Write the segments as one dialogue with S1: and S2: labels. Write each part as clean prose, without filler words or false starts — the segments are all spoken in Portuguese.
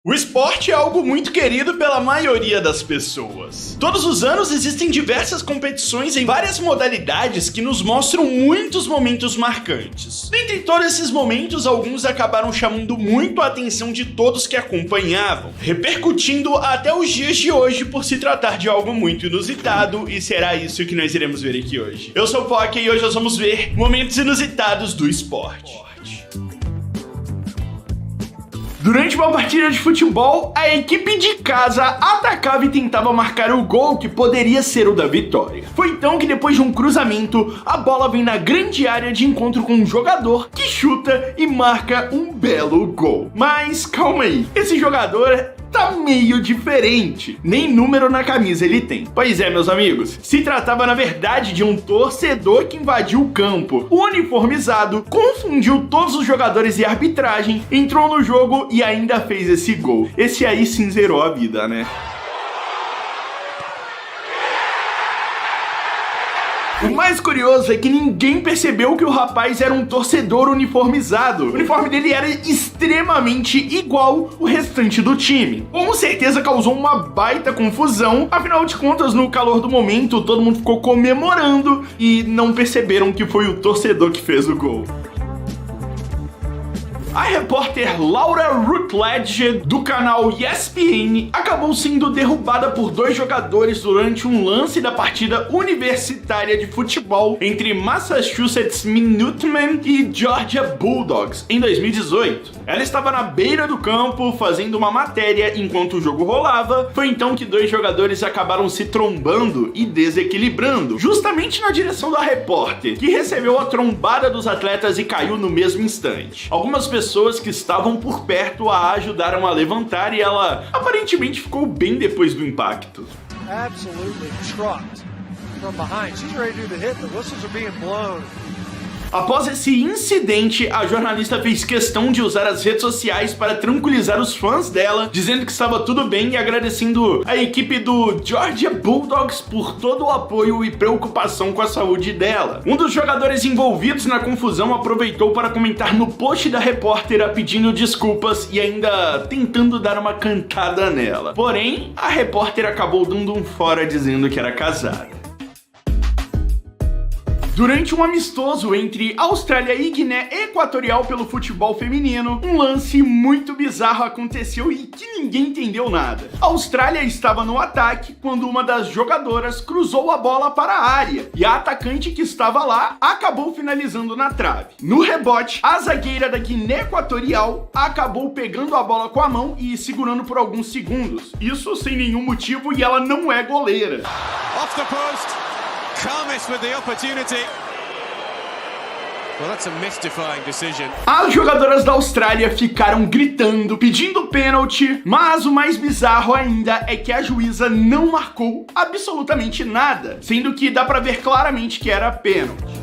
S1: O esporte é algo muito querido pela maioria das pessoas. Todos os anos existem diversas competições em várias modalidades que nos mostram muitos momentos marcantes. Dentre todos esses momentos, alguns acabaram chamando muito a atenção de todos que acompanhavam, repercutindo até os dias de hoje por se tratar de algo muito inusitado, e será isso que nós iremos ver aqui hoje. Eu sou o Poké e hoje nós vamos ver momentos inusitados do esporte. Durante uma partida de futebol, a equipe de casa atacava e tentava marcar o gol que poderia ser o da vitória. Foi então que depois de um cruzamento, a bola vem na grande área de encontro com um jogador que chuta e marca um belo gol. Mas calma aí, esse jogador tá meio diferente. Nem número na camisa ele tem. Pois é, meus amigos, se tratava na verdade de um torcedor que invadiu o campo, uniformizado, confundiu todos os jogadores e a arbitragem, entrou no jogo e ainda fez esse gol. Esse aí sim zerou a vida, né? O mais curioso é que ninguém percebeu que o rapaz era um torcedor uniformizado. O uniforme dele era extremamente igual o restante do time. Com certeza causou uma baita confusão, afinal de contas, no calor do momento, todo mundo ficou comemorando e não perceberam que foi o torcedor que fez o gol. A repórter Laura Rutledge, do canal ESPN, acabou sendo derrubada por dois jogadores durante um lance da partida universitária de futebol entre Massachusetts Minutemen e Georgia Bulldogs em 2018. Ela estava na beira do campo fazendo uma matéria enquanto o jogo rolava. Foi então que dois jogadores acabaram se trombando e desequilibrando, justamente na direção da repórter, que recebeu a trombada dos atletas e caiu no mesmo instante. Algumas pessoas que estavam por perto a ajudaram a levantar e ela aparentemente ficou bem depois do impacto.
S2: Absolutely trucked from behind. She's ready to do the hit. The whistles are being blown.
S1: Após esse incidente, a jornalista fez questão de usar as redes sociais para tranquilizar os fãs dela, dizendo que estava tudo bem e agradecendo a equipe do Georgia Bulldogs por todo o apoio e preocupação com a saúde dela. Um dos jogadores envolvidos na confusão aproveitou para comentar no post da repórter pedindo desculpas e ainda tentando dar uma cantada nela. Porém, a repórter acabou dando um fora dizendo que era casada. Durante um amistoso entre Austrália e Guiné Equatorial pelo futebol feminino, um lance muito bizarro aconteceu e que ninguém entendeu nada. A Austrália estava no ataque quando uma das jogadoras cruzou a bola para a área e a atacante que estava lá acabou finalizando na trave. No rebote, a zagueira da Guiné Equatorial acabou pegando a bola com a mão e segurando por alguns segundos. Isso sem nenhum motivo e ela não é goleira.
S3: Off the post. Khamis with the opportunity. Well, that's a mystifying decision.
S1: As jogadoras da Austrália ficaram gritando, pedindo pênalti, mas o mais bizarro ainda é que a juíza não marcou absolutamente nada, sendo que dá pra ver claramente que era pênalti.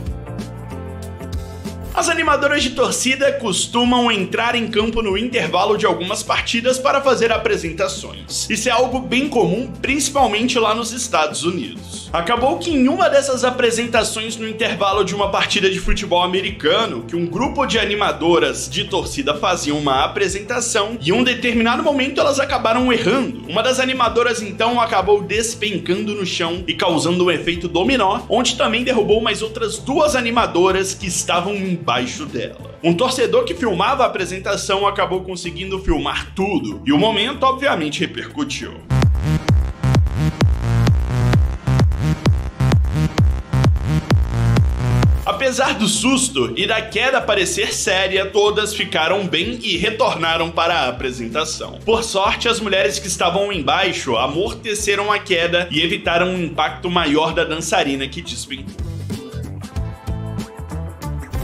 S1: As animadoras de torcida costumam entrar em campo no intervalo de algumas partidas para fazer apresentações. Isso é algo bem comum, principalmente lá nos Estados Unidos. Acabou que em uma dessas apresentações no intervalo de uma partida de futebol americano, que um grupo de animadoras de torcida faziam uma apresentação e em um determinado momento elas acabaram errando. Uma das animadoras então acabou despencando no chão e causando um efeito dominó, onde também derrubou mais outras duas animadoras que estavam embaixo dela. Um torcedor que filmava a apresentação acabou conseguindo filmar tudo e o momento obviamente repercutiu. Apesar do susto e da queda parecer séria, todas ficaram bem e retornaram para a apresentação. Por sorte, as mulheres que estavam embaixo amorteceram a queda e evitaram um impacto maior da dançarina que despencou.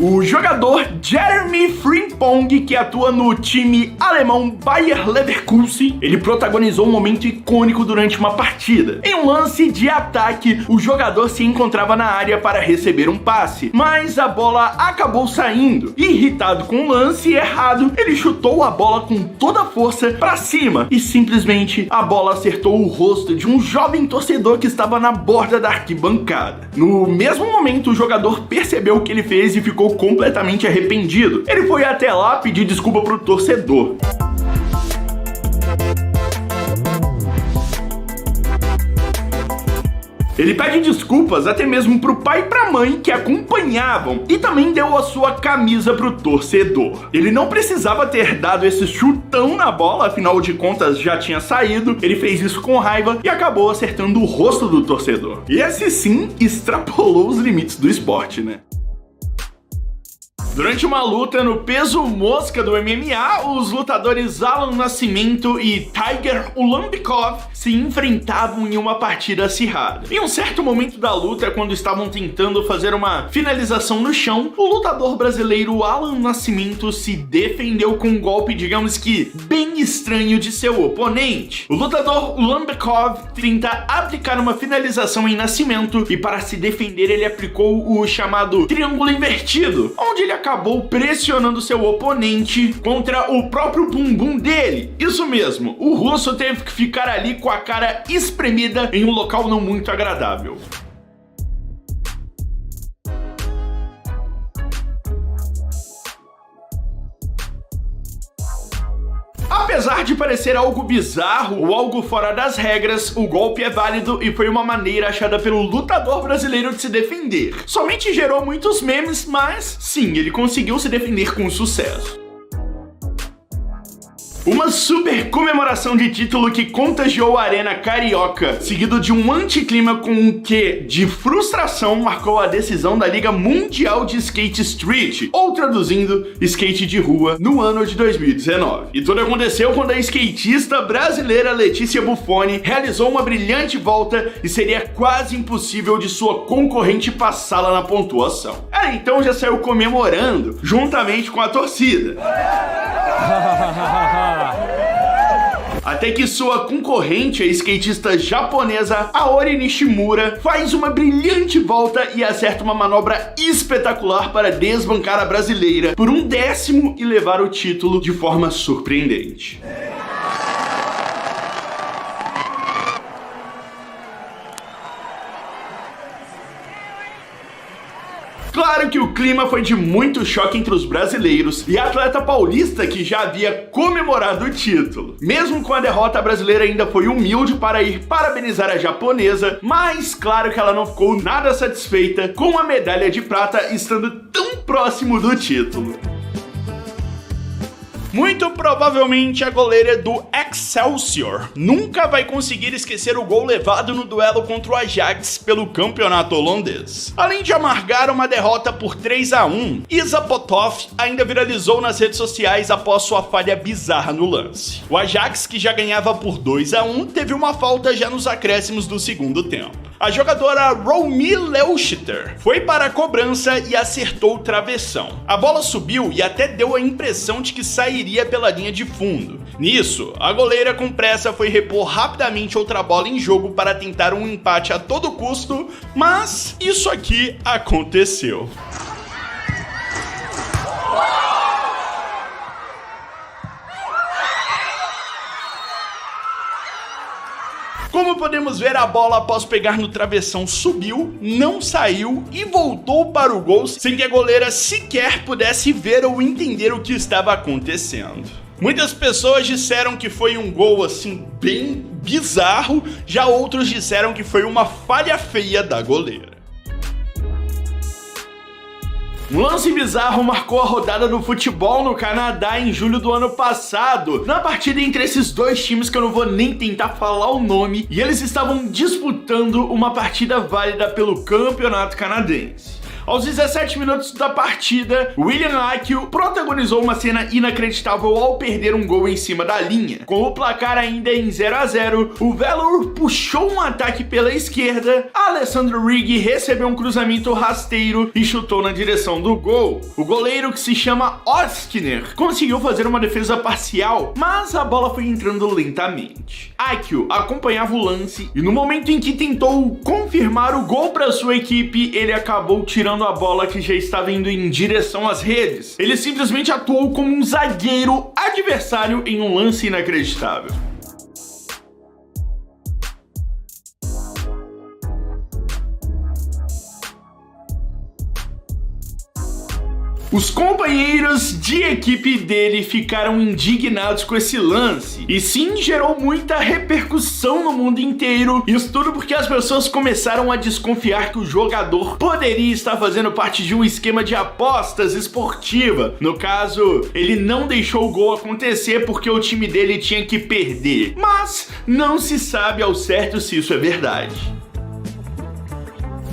S1: O jogador Jeremy Frimpong, que atua no time alemão Bayer Leverkusen, ele protagonizou um momento icônico durante uma partida. Em um lance de ataque, o jogador se encontrava na área para receber um passe, mas a bola acabou saindo. Irritado com o lance errado, ele chutou a bola com toda a força para cima e simplesmente a bola acertou o rosto de um jovem torcedor que estava na borda da arquibancada. No mesmo momento, o jogador percebeu o que ele fez e ficou completamente arrependido. Ele foi até lá pedir desculpa pro torcedor. Ele pede desculpas até mesmo pro pai e pra mãe que acompanhavam e também deu a sua camisa pro torcedor. Ele não precisava ter dado esse chutão na bola, afinal de contas já tinha saído, ele fez isso com raiva e acabou acertando o rosto do torcedor. E esse sim extrapolou os limites do esporte, né? Durante uma luta no peso mosca do MMA, os lutadores Alan Nascimento e Tiger Ulambikov se enfrentavam em uma partida acirrada. Em um certo momento da luta, quando estavam tentando fazer uma finalização no chão, o lutador brasileiro Alan Nascimento se defendeu com um golpe, digamos que, bem estranho de seu oponente. O lutador Ulambikov tenta aplicar uma finalização em Nascimento e, para se defender, ele aplicou o chamado triângulo invertido, onde ele acabou pressionando seu oponente contra o próprio bumbum dele. Isso mesmo, o russo teve que ficar ali com a cara espremida em um local não muito agradável. Apesar de parecer algo bizarro ou algo fora das regras, o golpe é válido e foi uma maneira achada pelo lutador brasileiro de se defender. Somente gerou muitos memes, mas sim, ele conseguiu se defender com sucesso. Uma super comemoração de título que contagiou a Arena Carioca, seguido de um anticlima com um quê de frustração, marcou a decisão da Liga Mundial de Skate Street, ou traduzindo, skate de rua, no ano de 2019. E tudo aconteceu quando a skatista brasileira Letícia Buffoni realizou uma brilhante volta e seria quase impossível de sua concorrente passá-la na pontuação. Ela então já saiu comemorando, juntamente com a torcida. Até que sua concorrente, a skatista japonesa Aori Nishimura, faz uma brilhante volta e acerta uma manobra espetacular para desbancar a brasileira por 1/10 e levar o título de forma surpreendente. Claro que o clima foi de muito choque entre os brasileiros e a atleta paulista que já havia comemorado o título. Mesmo com a derrota, a brasileira ainda foi humilde para ir parabenizar a japonesa, mas claro que ela não ficou nada satisfeita com a medalha de prata estando tão próximo do título. Muito provavelmente a goleira do Excelsior nunca vai conseguir esquecer o gol levado no duelo contra o Ajax pelo campeonato holandês. Além de amargar uma derrota por 3-1, Isa Pothoff ainda viralizou nas redes sociais após sua falha bizarra no lance. O Ajax, que já ganhava por 2-1, teve uma falta já nos acréscimos do segundo tempo. A jogadora Romy Leuchter foi para a cobrança e acertou o travessão. A bola subiu e até deu a impressão de que sairia pela linha de fundo. Nisso, a goleira com pressa foi repor rapidamente outra bola em jogo para tentar um empate a todo custo, mas isso aqui aconteceu. Como podemos ver, a bola após pegar no travessão subiu, não saiu e voltou para o gol sem que a goleira sequer pudesse ver ou entender o que estava acontecendo. Muitas pessoas disseram que foi um gol assim bem bizarro, já outros disseram que foi uma falha feia da goleira. Um lance bizarro marcou a rodada do futebol no Canadá em julho do ano passado, na partida entre esses dois times que eu não vou nem tentar falar o nome, e eles estavam disputando uma partida válida pelo campeonato canadense. Aos 17 minutos da partida, William Lackey protagonizou uma cena inacreditável ao perder um gol em cima da linha. Com o placar ainda em 0-0, o Valour puxou um ataque pela esquerda, Alessandro Rigg recebeu um cruzamento rasteiro e chutou na direção do gol. O goleiro, que se chama Oskiner, conseguiu fazer uma defesa parcial, mas a bola foi entrando lentamente. Akio acompanhava o lance e no momento em que tentou confirmar o gol para sua equipe, ele acabou tirando a bola que já estava indo em direção às redes. Ele simplesmente atuou como um zagueiro adversário em um lance inacreditável. Os companheiros de equipe dele ficaram indignados com esse lance, e sim, gerou muita repercussão no mundo inteiro. Isso tudo porque as pessoas começaram a desconfiar que o jogador poderia estar fazendo parte de um esquema de apostas esportiva. No caso, ele não deixou o gol acontecer porque o time dele tinha que perder, mas não se sabe ao certo se isso é verdade.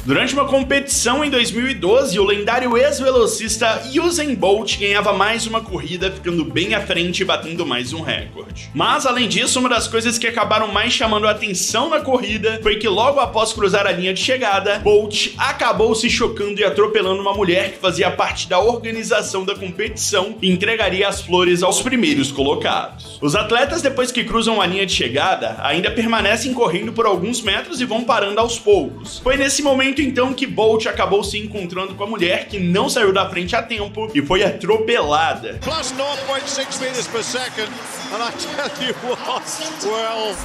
S1: Durante uma competição em 2012, o lendário ex-velocista Usain Bolt ganhava mais uma corrida, ficando bem à frente e batendo mais um recorde. Mas, além disso, uma das coisas que acabaram mais chamando a atenção na corrida foi que logo após cruzar a linha de chegada, Bolt acabou se chocando e atropelando uma mulher que fazia parte da organização da competição e entregaria as flores aos primeiros colocados. Os atletas, depois que cruzam a linha de chegada, ainda permanecem correndo por alguns metros e vão parando aos poucos. Foi nesse momento então que Bolt acabou se encontrando com a mulher, que não saiu da frente a tempo e foi atropelada.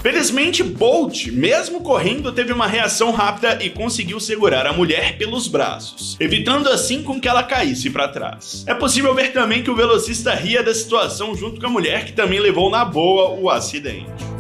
S1: Felizmente, Bolt, mesmo correndo, teve uma reação rápida e conseguiu segurar a mulher pelos braços, evitando assim com que ela caísse para trás. É possível ver também que o velocista ria da situação junto com a mulher, que também levou na boa o acidente.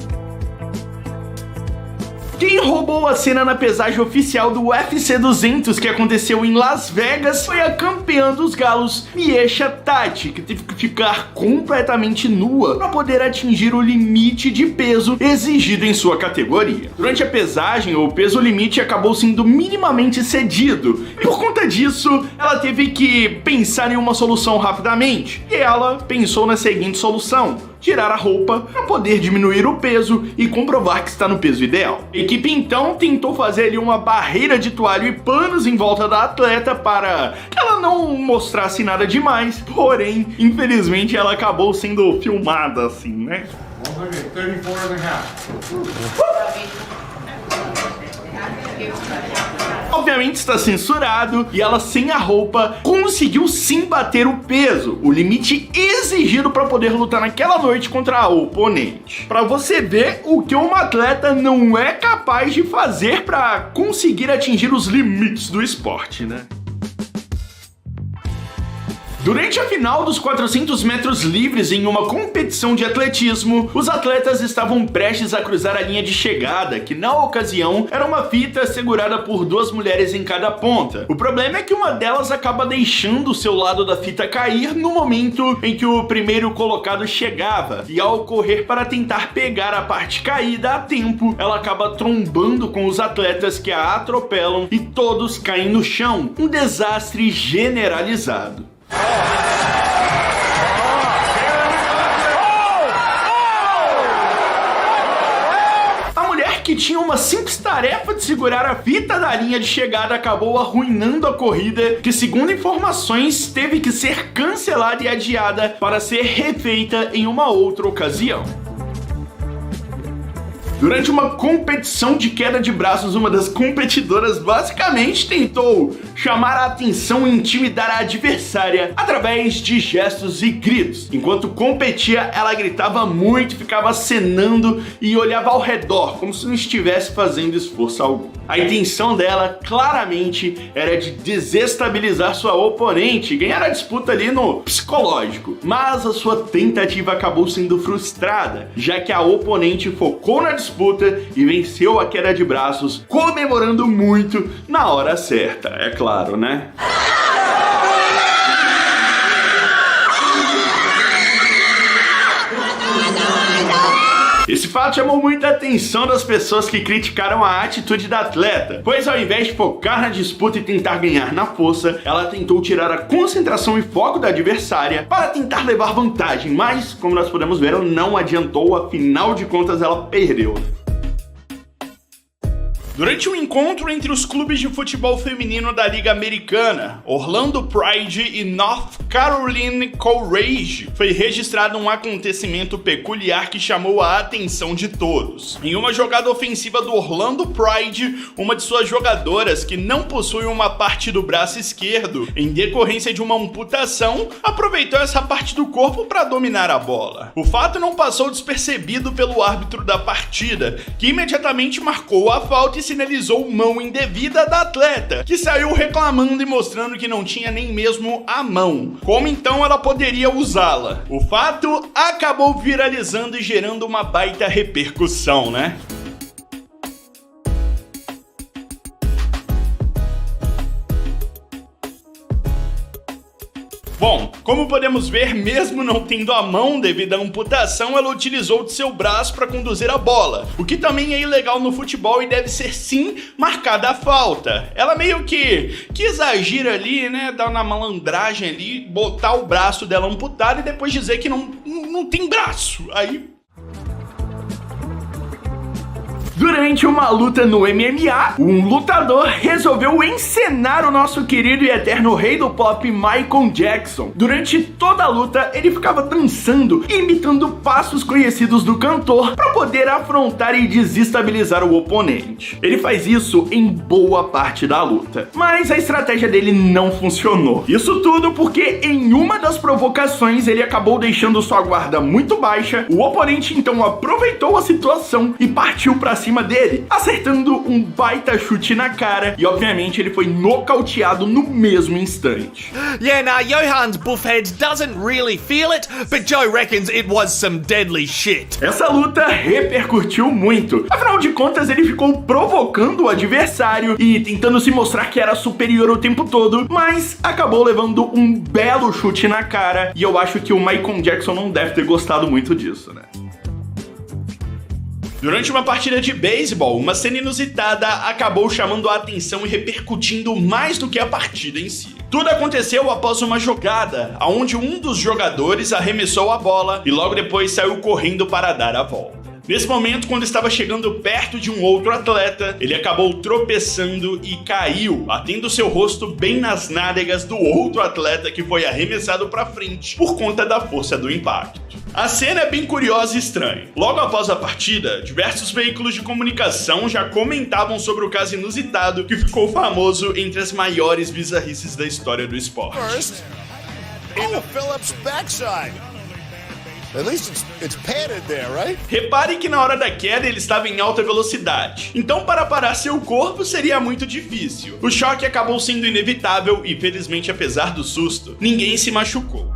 S1: Quem roubou a cena na pesagem oficial do UFC 200 que aconteceu em Las Vegas foi a campeã dos galos, Miesha Tate, que teve que ficar completamente nua para poder atingir o limite de peso exigido em sua categoria. Durante a pesagem, o peso limite acabou sendo minimamente cedido, e por conta disso, ela teve que pensar em uma solução rapidamente, e ela pensou na seguinte solução: tirar a roupa para poder diminuir o peso e comprovar que está no peso ideal. A equipe então tentou fazer ali uma barreira de toalha e panos em volta da atleta para que ela não mostrasse nada demais, porém, infelizmente, ela acabou sendo filmada assim, né? 134.5. Obviamente está censurado, e ela sem a roupa conseguiu sim bater o peso, o limite exigido para poder lutar naquela noite contra a oponente. Para você ver o que uma atleta não é capaz de fazer para conseguir atingir os limites do esporte, né? Durante a final dos 400 metros livres em uma competição de atletismo, os atletas estavam prestes a cruzar a linha de chegada, que na ocasião era uma fita segurada por duas mulheres em cada ponta. O problema é que uma delas acaba deixando o seu lado da fita cair no momento em que o primeiro colocado chegava, e ao correr para tentar pegar a parte caída a tempo, ela acaba trombando com os atletas, que a atropelam e todos caem no chão. Um desastre generalizado. A mulher, que tinha uma simples tarefa de segurar a fita da linha de chegada, acabou arruinando a corrida, que, segundo informações, teve que ser cancelada e adiada para ser refeita em uma outra ocasião. Durante uma competição de queda de braços, uma das competidoras basicamente tentou chamar a atenção e intimidar a adversária através de gestos e gritos. Enquanto competia, ela gritava muito, ficava acenando e olhava ao redor, como se não estivesse fazendo esforço algum. A intenção dela, claramente, era de desestabilizar sua oponente e ganhar a disputa ali no psicológico. Mas a sua tentativa acabou sendo frustrada, já que a oponente focou na disputa e venceu a queda de braços, comemorando muito na hora certa, é claro, né? Esse fato chamou muita atenção das pessoas que criticaram a atitude da atleta, pois ao invés de focar na disputa e tentar ganhar na força, ela tentou tirar a concentração e foco da adversária para tentar levar vantagem, mas, como nós podemos ver, não adiantou, afinal de contas ela perdeu. Durante um encontro entre os clubes de futebol feminino da Liga Americana, Orlando Pride e North Carolina Courage, foi registrado um acontecimento peculiar que chamou a atenção de todos. Em uma jogada ofensiva do Orlando Pride, uma de suas jogadoras, que não possui uma parte do braço esquerdo em decorrência de uma amputação, aproveitou essa parte do corpo para dominar a bola. O fato não passou despercebido pelo árbitro da partida, que imediatamente marcou a falta e sinalizou mão indevida da atleta, que saiu reclamando e mostrando que não tinha nem mesmo a mão. Como então ela poderia usá-la? O fato acabou viralizando e gerando uma baita repercussão, né? Bom, como podemos ver, mesmo não tendo a mão devido à amputação, ela utilizou de seu braço para conduzir a bola, o que também é ilegal no futebol e deve ser sim marcada a falta. Ela meio que quis agir ali, né, dar na malandragem ali, botar o braço dela amputado e depois dizer que não tem braço. Aí... Durante uma luta no MMA, um lutador resolveu encenar o nosso querido e eterno rei do pop Michael Jackson. Durante toda a luta, ele ficava dançando e imitando passos conhecidos do cantor para poder afrontar e desestabilizar o oponente. Ele faz isso em boa parte da luta, mas a estratégia dele não funcionou. Isso tudo porque em uma das provocações ele acabou deixando sua guarda muito baixa. O oponente então aproveitou a situação e partiu para cima dele, acertando um baita chute na cara e obviamente ele foi nocauteado no mesmo instante.
S4: Yeah, nah, Johan's buffhead doesn't really feel it, but Joe reckons it was some deadly shit.
S1: Essa luta repercutiu muito, afinal de contas ele ficou provocando o adversário e tentando se mostrar que era superior o tempo todo, mas acabou levando um belo chute na cara e eu acho que o Michael Jackson não deve ter gostado muito disso, né? Durante uma partida de beisebol, uma cena inusitada acabou chamando a atenção e repercutindo mais do que a partida em si. Tudo aconteceu após uma jogada, onde um dos jogadores arremessou a bola e logo depois saiu correndo para dar a volta. Nesse momento, quando estava chegando perto de um outro atleta, ele acabou tropeçando e caiu, batendo seu rosto bem nas nádegas do outro atleta que foi arremessado para frente por conta da força do impacto. A cena é bem curiosa e estranha. Logo após a partida, diversos veículos de comunicação já comentavam sobre o caso inusitado que ficou famoso entre as maiores bizarrices da história do esporte.
S5: First, into Phillips' backside. At least it's padded there, right?
S1: Repare que na hora da queda ele estava em alta velocidade, então para parar seu corpo seria muito difícil. O choque acabou sendo inevitável e felizmente, apesar do susto, ninguém se machucou.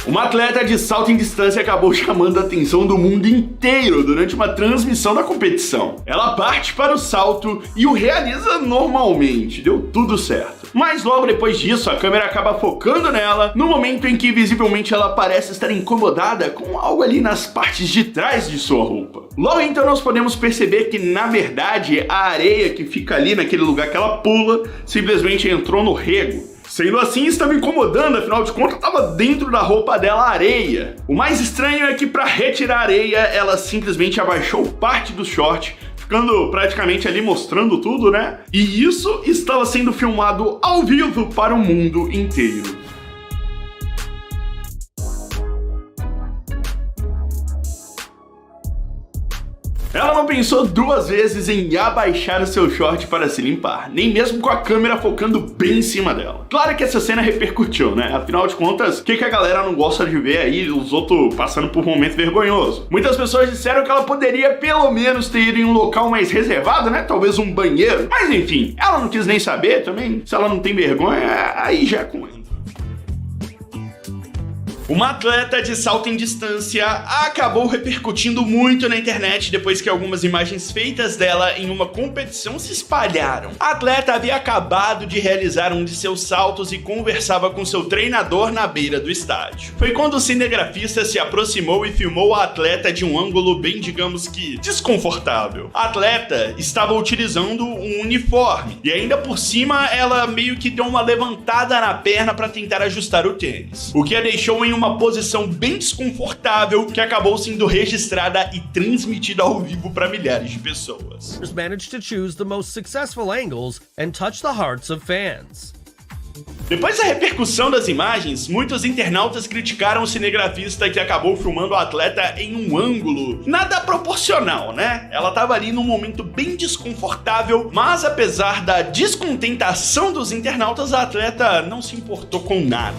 S1: Uma atleta de salto em distância acabou chamando a atenção do mundo inteiro durante uma transmissão da competição. Ela parte para o salto e o realiza normalmente, deu tudo certo. Mas logo depois disso, a câmera acaba focando nela, no momento em que visivelmente ela parece estar incomodada com algo ali nas partes de trás de sua roupa. Logo então nós podemos perceber que, na verdade, a areia que fica ali naquele lugar que ela pula, simplesmente entrou no rego. Sendo assim, estava incomodando, afinal de contas estava dentro da roupa dela areia. O mais estranho é que para retirar a areia, ela simplesmente abaixou parte do short, ficando praticamente ali mostrando tudo, né? E isso estava sendo filmado ao vivo para o mundo inteiro. Ela não pensou duas vezes em abaixar o seu short para se limpar, nem mesmo com a câmera focando bem em cima dela. Claro que essa cena repercutiu, né? Afinal de contas, o que a galera não gosta de ver aí os outros passando por um momento vergonhoso? Muitas pessoas disseram que ela poderia pelo menos ter ido em um local mais reservado, né? Talvez um banheiro. Mas enfim, ela não quis nem saber também. Se ela não tem vergonha, aí já é com ela. Uma atleta de salto em distância acabou repercutindo muito na internet depois que algumas imagens feitas dela em uma competição se espalharam. A atleta havia acabado de realizar um de seus saltos e conversava com seu treinador na beira do estádio. Foi quando o cinegrafista se aproximou e filmou a atleta de um ângulo bem, digamos que, desconfortável. A atleta estava utilizando um uniforme e ainda por cima ela meio que deu uma levantada na perna para tentar ajustar o tênis, o que a deixou em uma posição bem desconfortável que acabou sendo registrada e transmitida ao vivo para milhares de pessoas.
S6: Managed to choose the most successful angles and touch the hearts of fans.
S1: Depois da repercussão das imagens, muitos internautas criticaram o cinegrafista que acabou filmando a atleta em um ângulo nada proporcional, né? Ela estava ali num momento bem desconfortável, mas apesar da descontentação dos internautas, a atleta não se importou com nada.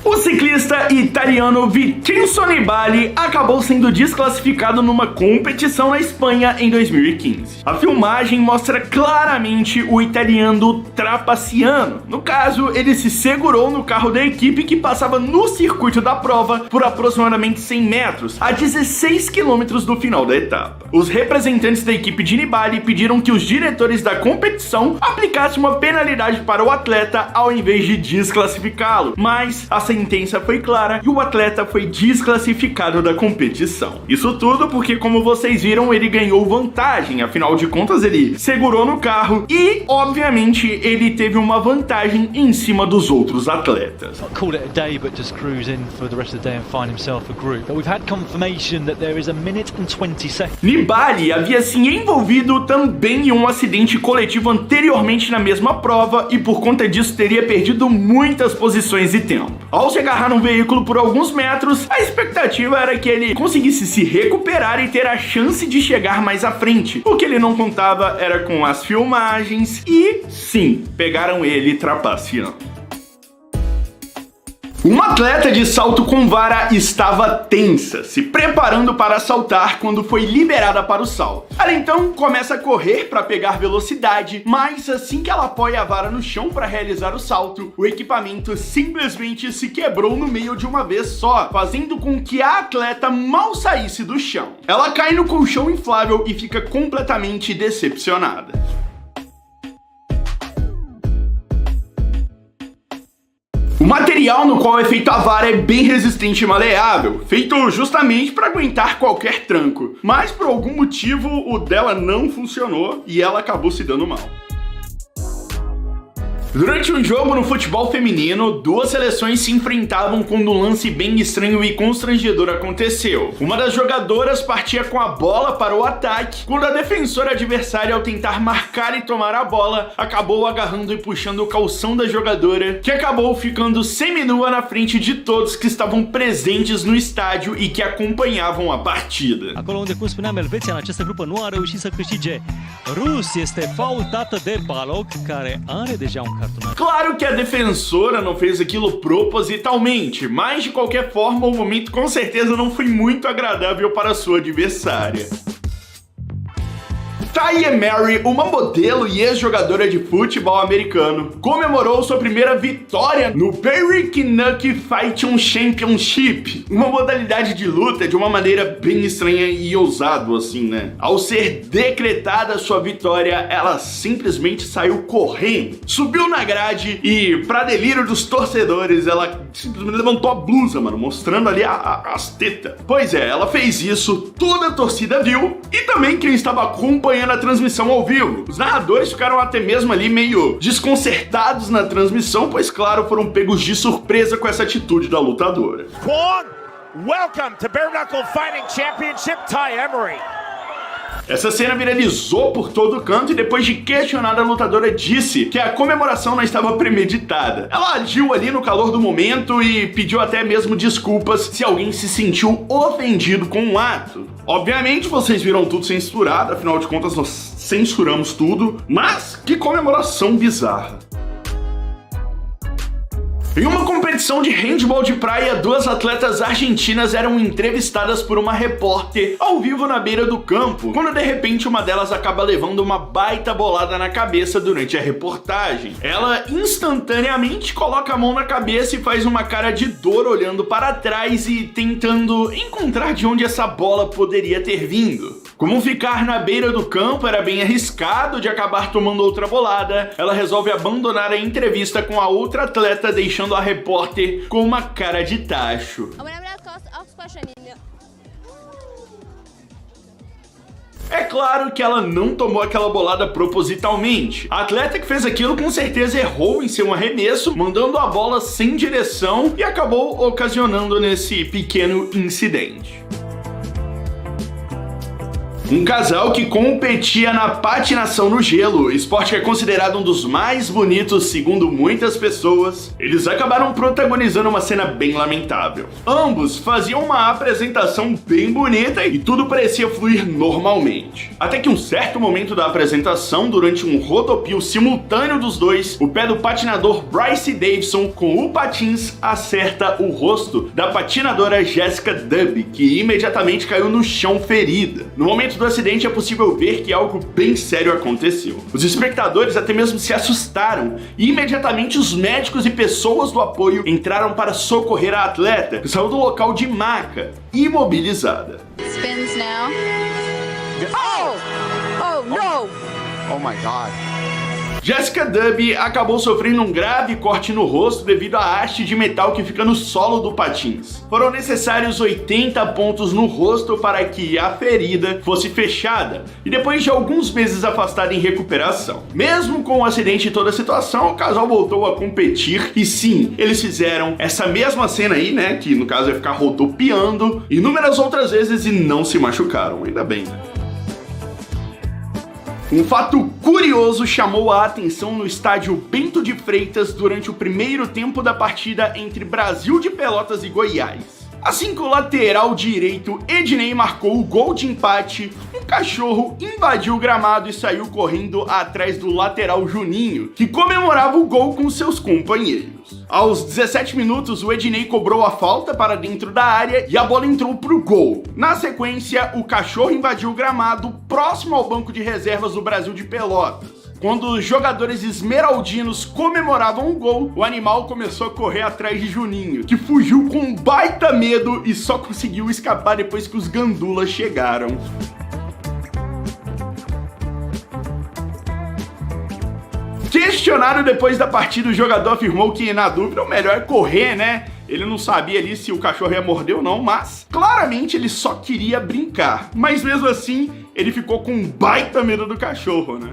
S1: O ciclista italiano Vincenzo Nibali acabou sendo desclassificado numa competição na Espanha em 2015. A filmagem mostra claramente o italiano trapaceando. No caso, ele se segurou no carro da equipe que passava no circuito da prova por aproximadamente 100 metros, a 16 quilômetros do final da etapa. Os representantes da equipe de Nibali pediram que os diretores da competição aplicassem uma penalidade para o atleta ao invés de desclassificá-lo, mas a sentença foi clara e o atleta foi desclassificado da competição. Isso tudo porque, como vocês viram, ele ganhou vantagem, afinal de contas ele segurou no carro e, obviamente, ele teve uma vantagem em cima dos outros atletas.
S7: Call it a day, but just cruise in for the rest of the day and find himself a group. But we've had confirmation that there is 1 minute and 20 seconds.
S1: Nibali havia se envolvido também em um acidente coletivo anteriormente na mesma prova e por conta disso teria perdido muitas posições e tempo. Ao se agarrar num veículo por alguns metros, a expectativa era que ele conseguisse se recuperar e ter a chance de chegar mais à frente. O que ele não contava era com as filmagens e, sim, pegaram ele trapaceando. Uma atleta de salto com vara estava tensa, se preparando para saltar quando foi liberada para o salto. Ela então começa a correr para pegar velocidade, mas assim que ela apoia a vara no chão para realizar o salto, o equipamento simplesmente se quebrou no meio de uma vez só, fazendo com que a atleta mal saísse do chão. Ela cai no colchão inflável e fica completamente decepcionada. O material no qual é feita a vara é bem resistente e maleável, feito justamente para aguentar qualquer tranco. Mas por algum motivo o dela não funcionou e ela acabou se dando mal. Durante um jogo no futebol feminino, duas seleções se enfrentavam quando um lance bem estranho e constrangedor aconteceu. Uma das jogadoras partia com a bola para o ataque, quando a defensora adversária, ao tentar marcar e tomar a bola, acabou agarrando e puxando o calção da jogadora, que acabou ficando seminua na frente de todos que estavam presentes no estádio e que acompanhavam a partida.
S8: Acolo unde, cum spuneam, Elveția în această grupă nu a reușit să câștige. Rus este faultată de Balog, care are deja un cartão.
S1: Claro que a defensora não fez aquilo propositalmente, mas de qualquer forma o momento com certeza não foi muito agradável para a sua adversária. Taya Mary, uma modelo e ex-jogadora de futebol americano, comemorou sua primeira vitória no Periknuck Fighting Championship, uma modalidade de luta de uma maneira bem estranha e ousado assim, né? Ao ser decretada sua vitória, ela simplesmente saiu correndo, subiu na grade e, pra delírio dos torcedores, ela simplesmente levantou a blusa, mano, mostrando ali as tetas. Pois é, ela fez isso, toda a torcida viu e também quem estava acompanhando a transmissão ao vivo. Os narradores ficaram até mesmo ali meio desconcertados na transmissão, pois claro, foram pegos de surpresa com essa atitude da lutadora.
S9: Kwong, welcome to Bare Knuckle Fighting Championship, Taya Emery.
S1: Essa cena viralizou por todo canto e depois de questionada, a lutadora disse que a comemoração não estava premeditada. Ela agiu ali no calor do momento e pediu até mesmo desculpas se alguém se sentiu ofendido com o ato. Obviamente vocês viram tudo censurado, afinal de contas nós censuramos tudo, mas que comemoração bizarra. Em uma competição de handball de praia, duas atletas argentinas eram entrevistadas por uma repórter ao vivo na beira do campo, quando de repente uma delas acaba levando uma baita bolada na cabeça durante a reportagem. Ela instantaneamente coloca a mão na cabeça e faz uma cara de dor olhando para trás e tentando encontrar de onde essa bola poderia ter vindo. Como ficar na beira do campo era bem arriscado de acabar tomando outra bolada, ela resolve abandonar a entrevista com a outra atleta, deixando a repórter com uma cara de tacho. É claro que ela não tomou aquela bolada propositalmente. A atleta que fez aquilo com certeza errou em seu arremesso, mandando a bola sem direção e acabou ocasionando nesse pequeno incidente. Um casal que competia na patinação no gelo, esporte que é considerado um dos mais bonitos segundo muitas pessoas. Eles acabaram protagonizando uma cena bem lamentável. Ambos faziam uma apresentação bem bonita e tudo parecia fluir normalmente. Até que um certo momento da apresentação, durante um rodopio simultâneo dos dois, o pé do patinador Bryce Davison com o patins acerta o rosto da patinadora Jessica Duby, que imediatamente caiu no chão ferida. No momento do acidente é possível ver que algo bem sério aconteceu. Os espectadores até mesmo se assustaram e imediatamente os médicos e pessoas do apoio entraram para socorrer a atleta, que saiu do local de maca, imobilizada.
S10: Spins now. Oh! Oh no!
S5: Oh my God.
S1: Jessica Duby acabou sofrendo um grave corte no rosto devido à haste de metal que fica no solo do patins. Foram necessários 80 pontos no rosto para que a ferida fosse fechada e depois de alguns meses afastada em recuperação. Mesmo com o acidente e toda a situação, o casal voltou a competir e sim, eles fizeram essa mesma cena aí, né, que no caso é ficar rodopiando inúmeras outras vezes e não se machucaram, ainda bem, né? Um fato curioso chamou a atenção no estádio Bento de Freitas durante o primeiro tempo da partida entre Brasil de Pelotas e Goiás. Assim que o lateral direito Ednei marcou o gol de empate, um cachorro invadiu o gramado e saiu correndo atrás do lateral Juninho, que comemorava o gol com seus companheiros. Aos 17 minutos, o Ednei cobrou a falta para dentro da área e a bola entrou pro gol. Na sequência, o cachorro invadiu o gramado próximo ao banco de reservas do Brasil de Pelotas. Quando os jogadores esmeraldinos comemoravam o gol, o animal começou a correr atrás de Juninho, que fugiu com um baita medo e só conseguiu escapar depois que os gandulas chegaram. Questionado depois da partida, o jogador afirmou que, na dúvida, o melhor é correr, né? Ele não sabia ali se o cachorro ia morder ou não, mas claramente ele só queria brincar. Mas mesmo assim, ele ficou com um baita medo do cachorro, né?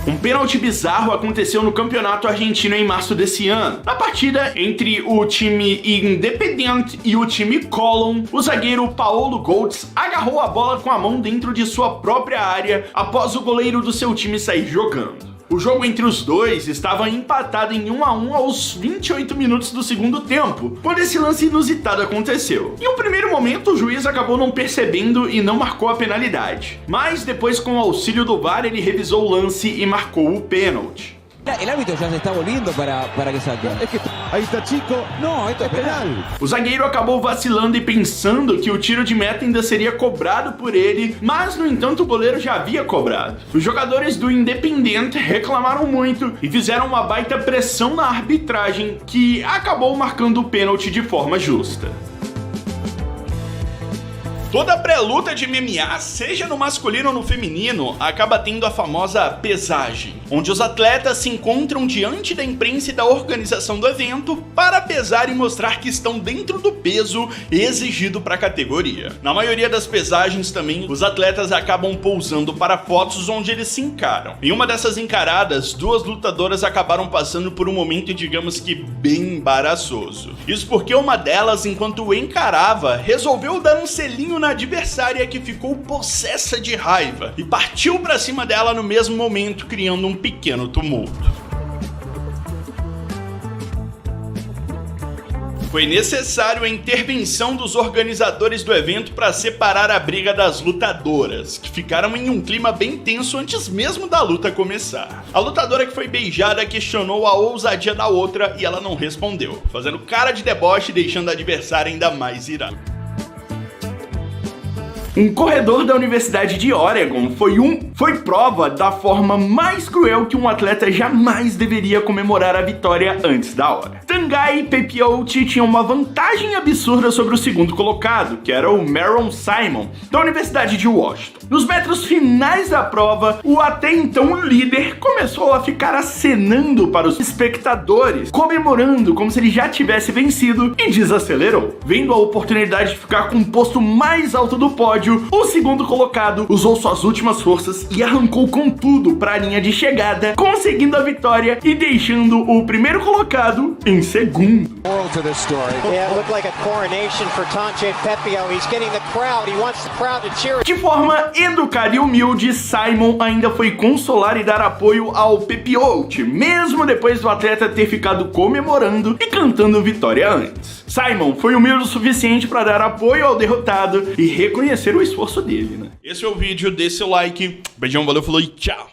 S1: Um pênalti bizarro aconteceu no campeonato argentino em março desse ano. Na partida entre o time Independiente e o time Colón, o zagueiro Paulo Goltz agarrou a bola com a mão dentro de sua própria área após o goleiro do seu time sair jogando. O jogo entre os dois estava empatado em 1-1 aos 28 minutos do segundo tempo, quando esse lance inusitado aconteceu. Em um primeiro momento, o juiz acabou não percebendo e não marcou a penalidade. Mas depois, com o auxílio do VAR, ele revisou o lance e marcou o pênalti.
S11: El árbitro ya se está volviendo para que saque.
S5: Es que ahí está Chico.
S11: No, esto es penal.
S1: O zagueiro acabou vacilando e pensando que o tiro de meta ainda seria cobrado por ele, mas no entanto o goleiro já havia cobrado. Os jogadores do Independiente reclamaram muito e fizeram uma baita pressão na arbitragem, que acabou marcando o pênalti de forma justa. Toda pré-luta de MMA, seja no masculino ou no feminino, acaba tendo a famosa pesagem, onde os atletas se encontram diante da imprensa e da organização do evento para pesar e mostrar que estão dentro do peso exigido para a categoria. Na maioria das pesagens também, os atletas acabam pousando para fotos onde eles se encaram. Em uma dessas encaradas, duas lutadoras acabaram passando por um momento, digamos que bem embaraçoso. Isso porque uma delas, enquanto encarava, resolveu dar um selinho na adversária, que ficou possessa de raiva e partiu para cima dela no mesmo momento, criando um pequeno tumulto. Foi necessário a intervenção dos organizadores do evento para separar a briga das lutadoras, que ficaram em um clima bem tenso antes mesmo da luta começar. A lutadora que foi beijada questionou a ousadia da outra e ela não respondeu, fazendo cara de deboche e deixando a adversária ainda mais irada. Um corredor da Universidade de Oregon foi prova da forma mais cruel que um atleta jamais deveria comemorar a vitória antes da hora. Tanguy Pepiot tinha uma vantagem absurda sobre o segundo colocado, que era o Maron Simon, da Universidade de Washington. Nos metros finais da prova, o até então líder começou a ficar acenando para os espectadores, comemorando como se ele já tivesse vencido, e desacelerou. Vendo a oportunidade de ficar com o posto mais alto do pódio, pódio, o segundo colocado usou suas últimas forças e arrancou com tudo para a linha de chegada, conseguindo a vitória e deixando o primeiro colocado em segundo. De forma educada e humilde, Simon ainda foi consolar e dar apoio ao Pepiote, mesmo depois do atleta ter ficado comemorando e cantando vitória antes. Simon foi humilde o suficiente para dar apoio ao derrotado e reconhecer o esforço dele, né? Esse é o vídeo, dê seu like, beijão, valeu, falou e tchau!